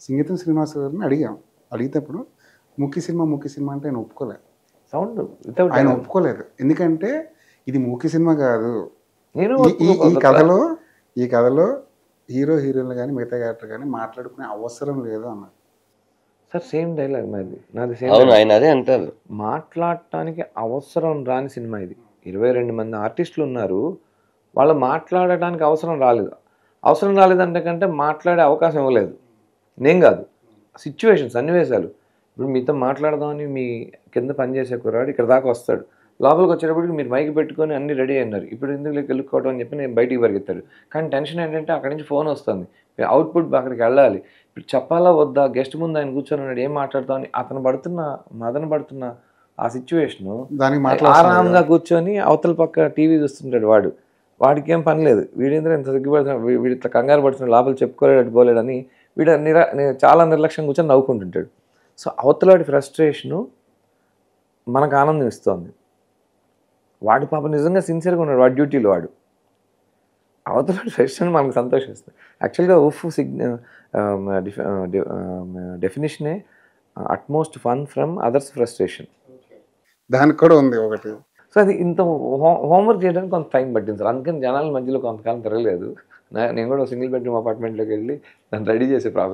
సింగీతం శ్రీనివాస్ గారిని అడిగాం. అడిగినప్పుడు ముక్కి సినిమా అంటే ఆయన ఒప్పుకోలేదు. సౌండ్ వితౌట్ ఆయన ఒప్పుకోలేదు. ఎందుకంటే ఇది మూకీ సినిమా కాదు. నేను ఈ కథలో హీరో హీరోయిన్లు కానీ మిగతా క్యారెక్టర్ కానీ మాట్లాడుకునే అవసరం లేదు అన్నారు. సార్ సేమ్ డైలాగ్ నాది అవును, ఆయన అదే అంటారు. మాట్లాడటానికి అవసరం రాని సినిమా ఇది. 22 మంది ఆర్టిస్టులు ఉన్నారు, వాళ్ళు మాట్లాడటానికి అవసరం రాలేదంటే కంటే మాట్లాడే అవకాశం ఇవ్వలేదు. నేను కాదు, సిచ్యువేషన్స్, సన్నివేశాలు. ఇప్పుడు మీతో మాట్లాడదామని మీ కింద పనిచేసే కుర్రాడు ఇక్కడ దాకా వస్తాడు, లోపలికి వచ్చేటప్పటికి మీరు మైక్ పెట్టుకొని అన్నీ రెడీ అయినారు, ఇప్పుడు ఎందుకు వెళ్ళుకోవడం అని చెప్పి నేను బయటికి పరిగెత్తాడు. కానీ టెన్షన్ ఏంటంటే అక్కడి నుంచి ఫోన్ వస్తుంది, అవుట్పుట్ అక్కడికి వెళ్ళాలి, ఇప్పుడు చెప్పాలా వద్దా, గెస్ట్ ముందు ఆయన కూర్చొని ఉన్నాడు, ఏం మాట్లాడతామని మదన పడుతున్న ఆ సిచ్యువేషను ఆరాంగా కూర్చొని అవతల పక్క టీవీ చూస్తుంటాడు వాడికి ఏం పని లేదు, వీడేంద్ర ఇంత సిగ్గుపడుతున్నాడు, వీడి ఇట్లా కంగారు పడుతున్నాడు, లోపల చెప్పుకోలేడు పోలేడని వీడు చాలా నిర్లక్ష్యం కూర్చొని నవ్వుకుంటుంటాడు. సో అవతలాడి ఫ్రస్ట్రేషను మనకు ఆనందం ఇస్తుంది. వాడు పాప నిజంగా సిన్సియర్గా ఉన్నాడు, వాడి డ్యూటీలో అవతలాడి ఫ్రస్ట్రేషన్ మనకు సంతోషిస్తుంది. యాక్చువల్గా డెఫినేషనే utmost fun from others frustration. దానికి కూడా ఉంది ఒకటి. సో అది ఇంత హోంవర్క్ చేయడానికి కొంత టైం పట్టింది సార్. అందుకని జనాల మధ్యలో కొంతకాలం తిరగలేదు. నేను కూడా సింగిల్ బెడ్రూమ్ అపార్ట్మెంట్లోకి వెళ్ళి దాన్ని రెడీ చేసే ప్రాసెస్